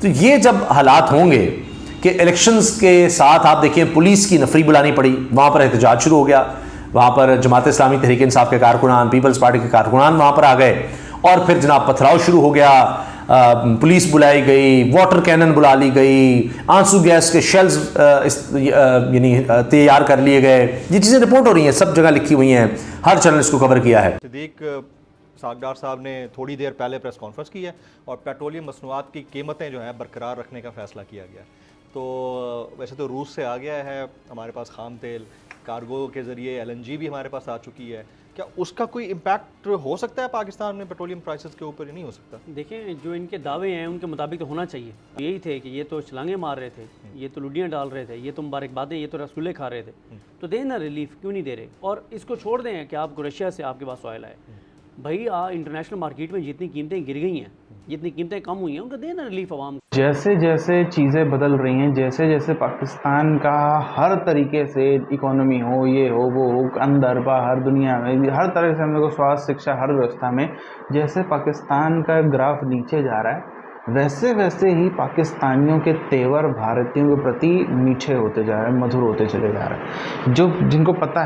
तो ये जब हालात होंगे कि इलेक्शंस के साथ आप देखिए पुलिस की नफरी बुलानी पड़ी, वहाँ पर एहतजाज शुरू हो गया, वहाँ पर जमात इस्लामी तहरीक इंसाफ के कारकुनान, पीपल्स पार्टी के कारकुनान वहाँ पर आ गए और फिर जनाब पथराव शुरू हो गया। पुलिस बुलाई गई, वाटर कैनन बुला ली गई, आंसू गैस के शेल्स यानी तैयार कर लिए गए। ये चीज़ें रिपोर्ट हो रही हैं, सब जगह लिखी हुई हैं, हर चैनल इसको कवर किया है। सिद्दीक सागदार साहब ने थोड़ी देर पहले प्रेस कॉन्फ्रेंस की है और पेट्रोलियम मसनूआत की कीमतें जो हैं बरकरार रखने का फ़ैसला किया गया। तो वैसे तो रूस से आ गया है हमारे पास खाम तेल, कार्गो के ज़रिए LNG भी हमारे पास आ चुकी है, क्या उसका कोई इम्पैक्ट हो सकता है पाकिस्तान में पेट्रोलियम प्राइसेस के ऊपर? नहीं हो सकता? देखें, जो इनके दावे हैं उनके मुताबिक तो होना चाहिए। यही थे कि ये तो छलांगे मार रहे थे, ये तो लुडियाँ डाल रहे थे, ये तो मुबारकबादें, ये तो रसगुल्ले खा रहे थे, तो दें ना रिलीफ, क्यों नहीं दे रहे? और इसको छोड़ दें कि आपको रशिया से आपके पास ऑयल आए। भाई इंटरनेशनल मार्केट में जितनी कीमतें गिर गई हैं, जितनी कीमतें कम हुई हैं, उनका देना रिलीफ आवाम। जैसे जैसे चीज़ें बदल रही हैं, जैसे जैसे पाकिस्तान का हर तरीके से इकोनॉमी हो, ये हो वो हो, अंदर बाहर दुनिया में हर तरह से हम लोग को स्वास्थ्य, शिक्षा, हर व्यवस्था में जैसे पाकिस्तान का ग्राफ नीचे जा रहा है, वैसे वैसे ही पाकिस्तानियों के तेवर भारतीयों के प्रति मीठे होते जा रहे हैं, मधुर होते चले जा रहे हैं। जिनको पता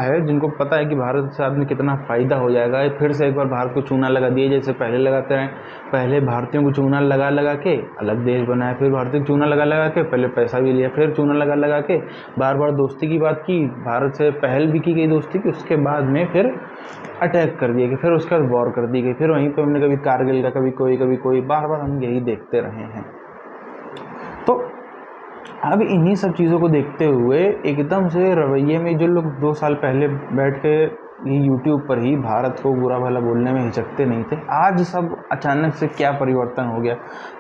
है कि भारत से आदमी कितना फ़ायदा हो जाएगा, फिर से एक बार भारत को चूना लगा दिए जैसे पहले लगाते रहे। पहले भारतीयों को चूना लगा लगा के अलग देश बनाया, फिर भारतीयों को चूना लगा लगा के पहले पैसा भी लिया, फिर चूना लगा लगा के बार बार दोस्ती की बात की, भारत से पहल भी की गई दोस्ती की, उसके बाद में फिर अटैक कर दिया गया, फिर उसके बाद वॉर कर दी गई, फिर वहीं पे हमने कभी कारगिल का, कभी कोई, बार बार हम यही देखते रहे हैं। तो अब इन्हीं सब चीज़ों को देखते हुए एकदम से रवैये में जो लोग 2 साल पहले बैठ के यूट्यूब पर ही भारत को बुरा भला बोलने में हिचकते नहीं थे, आज सब अचानक से क्या परिवर्तन हो गया,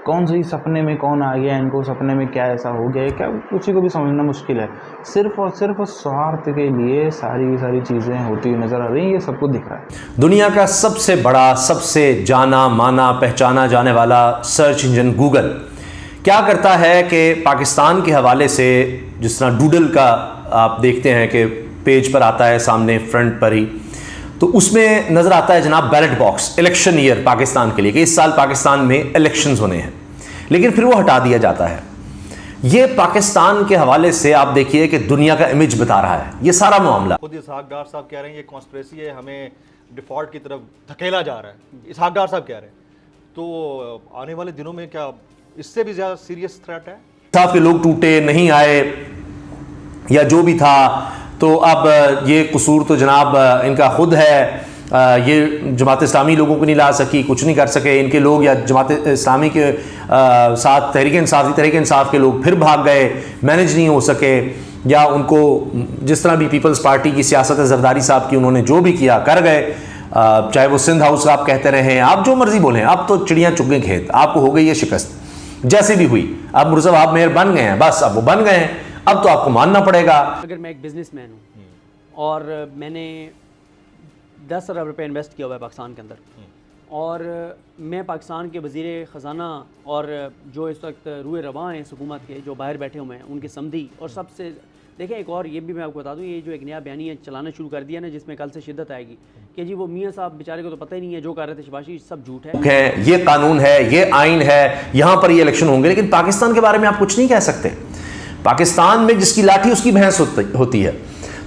कौन सी सपने में कौन आ गया, इनको सपने में क्या ऐसा हो गया, क्या किसी को भी समझना मुश्किल है। सिर्फ और सिर्फ स्वार्थ के लिए सारी चीज़ें होती हुई नज़र आ रही हैं, ये सबको दिख रहा है। दुनिया का सबसे बड़ा, सबसे जाना माना पहचाना जाने वाला सर्च इंजन गूगल क्या करता है कि पाकिस्तान के हवाले से, जिस तरह डूडल का आप देखते हैं कि पेज पर आता है सामने फ्रंट पर ही, तो उसमें नज़र आता है जनाब ballot box, election year Pakistan के लिए कि इस साल पाकिस्तान में इलेक्शंस होने हैं, लेकिन फिर वो हटा दिया जाता है। ये पाकिस्तान के हवाले से आप देखिए कि दुनिया का इमेज बता रहा है ये सारा मामला। खुद इसहाक डार साहब कह रहे हैं ये कॉन्स्पिरेसी है, हमें डिफॉल्ट की तरफ धकेला जा रहा है, इसहाक डार साहब कह रहे हैं। तो आने वाले दिनों में क्या इससे भी ज़्यादा सीरियस थ्रेट है? साहब के लोग टूटे नहीं आए या जो भी था, तो अब ये कसूर तो जनाब इनका खुद है। ये जमात इस्लामी लोगों को नहीं ला सकी, कुछ नहीं कर सके इनके लोग, या जमात इस्लामी के साथ तहरीक इंसाफ के लोग फिर भाग गए, मैनेज नहीं हो सके, या उनको जिस तरह भी पीपल्स पार्टी की सियासत है जरदारी साहब की, उन्होंने जो भी किया कर गए। चाहे वो सिंध हाउस आप कहते रहे, आप जो मर्जी बोलें, अब तो चिड़ियाँ चुग गई खेत, आपको हो गई है शिकस्त जैसे भी हुई। अब मुर्ज़ब आप मेयर बन गए हैं, बस अब वो बन गए हैं, अब तो आपको मानना पड़ेगा। अगर मैं एक बिजनेसमैन हूँ और मैंने 10 अरब रुपये इन्वेस्ट किया हुआ है पाकिस्तान के अंदर, और मैं पाकिस्तान के वज़ीर ख़जाना और जो इस वक्त रूए रवां हैं हुकूमत के, जो बाहर बैठे हुए हैं, उनके समधी, और सबसे देखें एक और ये भी मैं आपको बता दूं, ये जो एक नया बयानी है चलाना शुरू कर दिया ना, जिसमें कल से शिद्दत आएगी कि जी वो मियाँ साहब बेचारे को तो पता ही नहीं है जो कर रहे थे शबाशी, सब झूठ है, ये कानून है, ये आइन है, यहाँ पर ये इलेक्शन होंगे। लेकिन पाकिस्तान के बारे में आप कुछ नहीं कह सकते। पाकिस्तान में जिसकी लाठी उसकी भैंस होती है,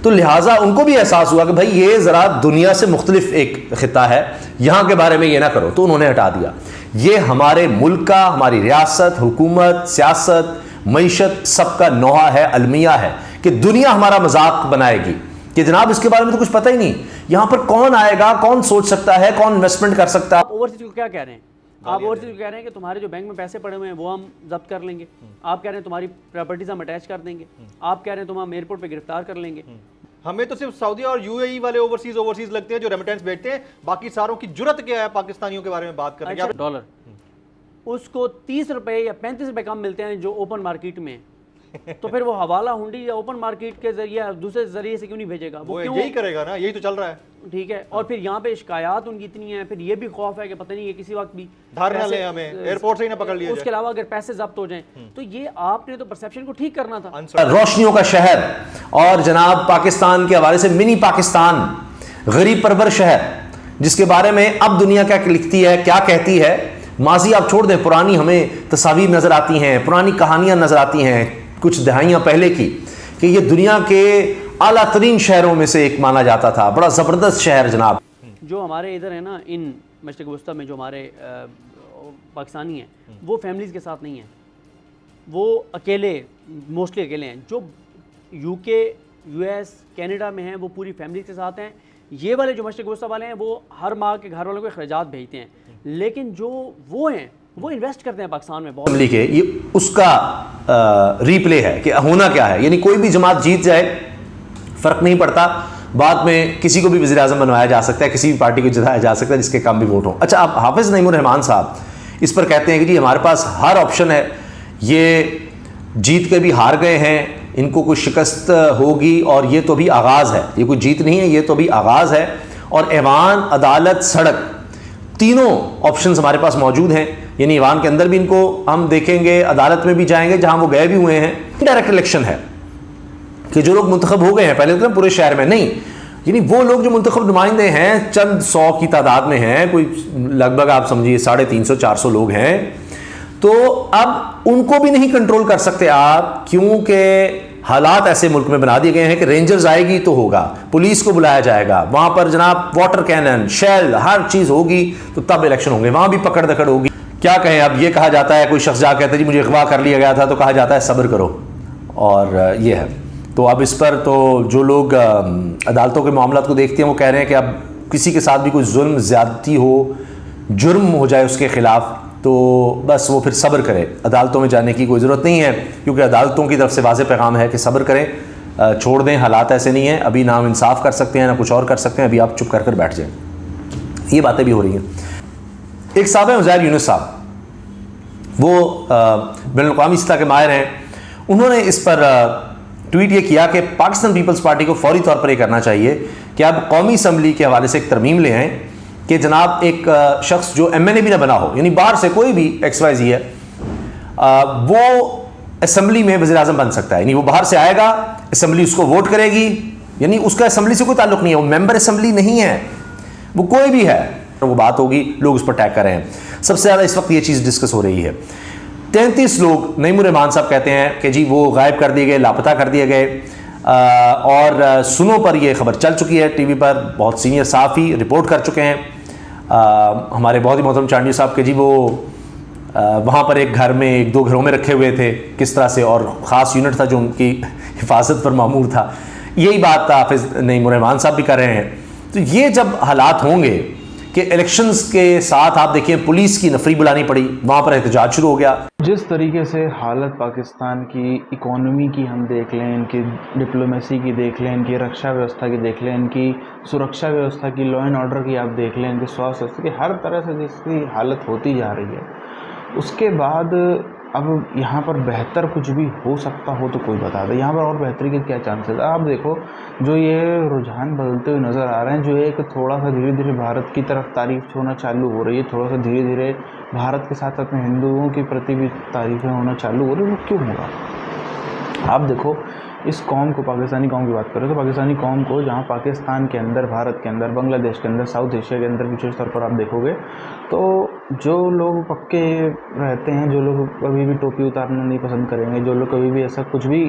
तो लिहाजा उनको भी एहसास हुआ कि भाई ये ज़रा दुनिया से मुख्तलिफ एक खिता है, यहाँ के बारे में ये ना करो, तो उन्होंने हटा दिया। ये हमारे मुल्क का, हमारी रियासत, हुकूमत, सियासत, मईशत सबका नोहा है, अलमिया है कि दुनिया हमारा मजाक बनाएगी कि जनाब इसके बारे में तो कुछ पता ही नहीं, यहाँ पर कौन आएगा, कौन सोच सकता है, कौन इन्वेस्टमेंट कर सकता है। आप ओवरसीज को क्या कह रहे हैं? आप ओवरसीज को कह रहे हैं कि तुम्हारे जो बैंक में पैसे पड़े हुए हैं वो हम जब्त कर लेंगे, आप कह रहे हैं तुम्हारी प्रॉपर्टीज हम अटैच कर देंगे, आप कह रहे हैं तुम हम एयरपोर्ट पे गिरफ्तार कर लेंगे। हमें तो सिर्फ सऊदी और यूएई वाले ओवरसीज लगते हैं जो रेमिटेंस भेजते हैं, बाकी सारों की जुर्रत क्या है पाकिस्तानियों के बारे में बात करने की? डॉलर उसको 30 रुपए या 35 रुपए कम मिलते हैं जो ओपन मार्केट में, तो फिर वो हवाला हुंडी या ओपन मार्केट के जरिए दूसरे जरिए से क्यों नहीं भेजेगा? वो क्यों यही करेगा ना, यही तो चल रहा है। ठीक है, और फिर यहाँ पे शिकायत उनकी इतनी है, फिर ये भी खौफ है कि पता नहीं है किसी वक्त भी धार ना ले, हमें एयरपोर्ट से ही ना पकड़ लिया। उसके अलावा अगर पैसे जब्त हो जाएं, तो ये आपने तो परसेप्शन को ठीक करना था। रोशनियों का शहर और जनाब पाकिस्तान के हवाले से मिनी पाकिस्तान, गरीब परवर शहर, जिसके बारे में अब दुनिया क्या लिखती है, क्या कहती है माजी आप छोड़ दें, पुरानी हमें तस्वीर नज़र आती हैं, पुरानी कहानियाँ नज़र आती हैं कुछ दहाइयाँ पहले की, कि ये दुनिया के आला तरीन शहरों में से एक माना जाता था, बड़ा ज़बरदस्त शहर जनाब। जो हमारे इधर है ना, इन मशरक़ वस्ता में जो हमारे पाकिस्तानी हैं, वो फैमिलीज़ के साथ नहीं हैं, वो अकेले, मोस्टली अकेले हैं। जो यूके, यूएस, कनाडा में हैं, वो पूरी फैमिली के साथ हैं। ये वाले जो मशरक़ वस्ता वाले हैं, वो हर माह के घर वालों को अखराजात भेजते हैं, लेकिन जो वो हैं वो इन्वेस्ट करते हैं पाकिस्तान में बहुत। असेंबली के ये उसका रीप्ले है कि होना क्या है, यानी कोई भी जमात जीत जाए फ़र्क नहीं पड़ता, बाद में किसी को भी वज़ीर आज़म बनवाया जा सकता है, किसी भी पार्टी को जिताया जा सकता है जिसके कम भी वोट हों। अच्छा, अब हाफिज़ नईमुर रहमान साहब इस पर कहते हैं कि जी हमारे पास हर ऑप्शन है, ये जीत के भी हार गए हैं, इनको कोई शिकस्त होगी और ये तो भी आगाज़ है, ये कोई जीत नहीं है, ये तो भी आगाज़ है। और ऐवान, अदालत, सड़क, तीनों ऑप्शंस हमारे पास मौजूद हैं। यानी ईवान के अंदर भी इनको हम देखेंगे, अदालत में भी जाएंगे जहां वो गए भी हुए हैं। डायरेक्ट इलेक्शन है कि जो लोग मुंतखब हो गए हैं, पहले तो पूरे शहर में नहीं, यानी वो लोग जो मुंतखब नुमाइंदे हैं चंद 100 की तादाद में हैं, कोई लगभग आप समझिए 350-400 लोग हैं, तो अब उनको भी नहीं कंट्रोल कर सकते आप, क्योंकि हालात ऐसे मुल्क में बना दिए गए हैं कि रेंजर्स आएगी तो होगा, पुलिस को बुलाया जाएगा, वहां पर जनाब वाटर कैनन, शेल, हर चीज़ होगी, तो तब इलेक्शन होंगे, वहां भी पकड़ दकड़ होगी। क्या कहें, अब ये कहा जाता है, कोई शख्स जा कहता है जी मुझे अगवा कर लिया गया था, तो कहा जाता है सब्र करो, और ये है। तो अब इस पर तो जो लोग अदालतों के मामलों को देखते हैं वो कह रहे हैं कि अब किसी के साथ भी कोई जुल्म, ज़्यादती हो, जुर्म हो जाए उसके ख़िलाफ़, तो बस वो फिर सब्र करे, अदालतों में जाने की कोई ज़रूरत नहीं है, क्योंकि अदालतों की तरफ से वाज़ेह पैगाम है कि सब्र करें, छोड़ दें, हालात ऐसे नहीं हैं, अभी ना हम इंसाफ कर सकते हैं ना कुछ और कर सकते हैं, अभी आप चुप कर कर बैठ जाएं। ये बातें भी हो रही हैं। एक साहब हैं उज़ैर यूनुस साहब, वो बैनुल-अक़वामी सतह के माहिर हैं, उन्होंने इस पर ट्वीट ये किया कि पाकिस्तान पीपल्स पार्टी को फौरी तौर पर यह करना चाहिए कि अब कौमी असम्बली के हवाले से एक तरमीम ले आएँ कि जनाब एक शख्स जो MNA भी ना बना हो, यानी बाहर से कोई भी XYZ है, वो असम्बली में वज़ीर आज़म बन सकता है। यानी वो बाहर से आएगा, असम्बली उसको वोट करेगी, यानी उसका असम्बली से कोई ताल्लुक़ नहीं है, वो मेंबर असम्बली नहीं है, वो कोई भी है, तो वो बात होगी, लोग उस पर टैग कर रहे हैं। सबसे ज़्यादा इस वक्त ये चीज़ डिस्कस हो रही है। 33 लोग नईमुर रहमान साहब कहते हैं कि जी वो गायब कर दिए गए, लापता कर दिए गए, और सुनो पर यह खबर चल चुकी है, टीवी पर बहुत सीनियर सहाफ़ी रिपोर्ट कर चुके हैं, हमारे बहुत ही मोहतरम चांडी साहब के जी वो वहाँ पर एक घर में, एक दो घरों में रखे हुए थे किस तरह से, और ख़ास यूनिट था जो उनकी हिफाजत पर मामूर था। यही बात हाफिज़ नईमुर रहमान साहब भी कर रहे हैं। तो ये जब हालात होंगे कि इलेक्शंस के साथ आप देखिए पुलिस की नफरी बुलानी पड़ी, वहाँ पर एहतजाज शुरू हो गया। जिस तरीके से हालत पाकिस्तान की इकोनॉमी की हम देख लें, इनकी डिप्लोमेसी की देख लें, इनकी रक्षा व्यवस्था की देख लें, इनकी सुरक्षा व्यवस्था की, लॉ एंड ऑर्डर की आप देख लें, इनकी स्वास्थ्य व्यवस्था की, हर तरह से जिसकी हालत होती जा रही है, उसके बाद अब यहाँ पर बेहतर कुछ भी हो सकता हो तो कोई बता दे, यहाँ पर और बेहतरी के क्या चांसेस है। आप देखो जो ये रुझान बदलते हुए नज़र आ रहे हैं, जो एक थोड़ा सा धीरे धीरे भारत की तरफ तारीफ होना चालू हो रही है, थोड़ा सा धीरे धीरे भारत के साथ अपने हिंदुओं के प्रति भी तारीफ़ें होना चालू हो रही है, वो क्यों होगा। आप देखो इस कौम को, पाकिस्तानी कौम की बात करें तो पाकिस्तानी कौम को, जहाँ पाकिस्तान के अंदर, भारत के अंदर, बांग्लादेश के अंदर, साउथ एशिया के अंदर विशेष तौर पर आप देखोगे तो जो लोग पक्के रहते हैं, जो लोग कभी भी टोपी उतारना नहीं पसंद करेंगे, जो लोग कभी भी ऐसा कुछ भी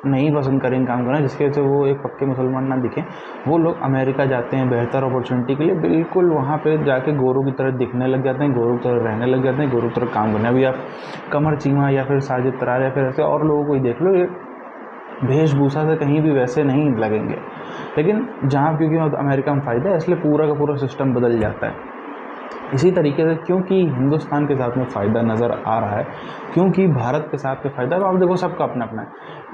नहीं पसंद करेंगे काम करना जिसकी वजह से वो एक पक्के मुसलमान ना दिखें, वो लोग अमेरिका जाते हैं बेहतर अपॉर्चुनिटी के लिए, बिल्कुल वहाँ पे जाके गोरों की तरह दिखने लग जाते हैं, गोरों की तरह रहने लग जाते हैं, गोरों की तरह काम करने। अभी आप कमर चीमा या फिर साजिद तरार या फिर ऐसे और लोगों को ही देख लो, ये वेशभूषा से कहीं भी वैसे नहीं लगेंगे, लेकिन जहाँ क्योंकि अमेरिका में फ़ायदा है इसलिए पूरा का पूरा सिस्टम बदल जाता है। इसी तरीके से क्योंकि हिंदुस्तान के साथ में फ़ायदा नज़र आ रहा है, क्योंकि भारत के साथ में फ़ायदा, तो आप देखो सबका अपना अपना है।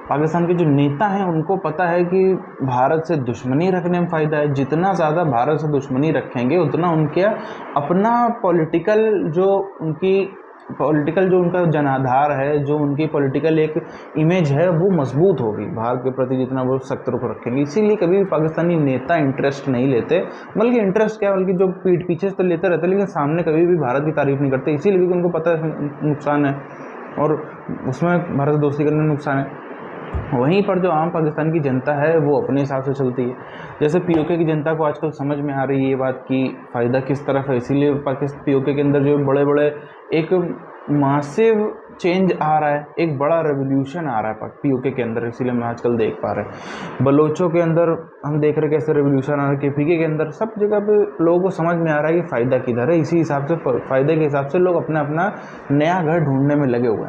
पाकिस्तान के जो नेता हैं उनको पता है कि भारत से दुश्मनी रखने में फ़ायदा है, जितना ज़्यादा भारत से दुश्मनी रखेंगे उतना उनके अपना पॉलिटिकल जो उनका जनाधार है, जो उनकी पॉलिटिकल एक इमेज है वो मजबूत होगी भारत के प्रति, जितना वो सख्त रुख रखेंगे। इसीलिए कभी भी पाकिस्तानी नेता इंटरेस्ट नहीं लेते, बल्कि इंटरेस्ट क्या, बल्कि जो पीठ पीछे तो लेते रहते लेकिन सामने कभी भी भारत की तारीफ नहीं करते, इसीलिए भी उनको पता है नुकसान है और उसमें भारत से दोस्ती करने में नुकसान है। वहीं पर जो आम पाकिस्तान की जनता है वो अपने हिसाब से चलती है। जैसे पीओके की जनता को आजकल समझ में आ रही है ये बात कि फ़ायदा किस तरफ है, इसीलिए पाकिस्तान पीओके के अंदर जो बड़े बड़े एक मासिव चेंज आ रहा है, एक बड़ा रेवोल्यूशन आ रहा है पीओके के अंदर, इसीलिए हम आजकल देख पा रहे हैं। बलोचों के अंदर हम देख रहे कैसे रेवोल्यूशन आ रहा है, केपीके के अंदर, सब जगह पे लोगों को समझ में आ रहा है कि फ़ायदा किधर है। इसी हिसाब से फ़ायदे के हिसाब से लोग अपना अपना नया घर ढूंढने में लगे हुए हैं।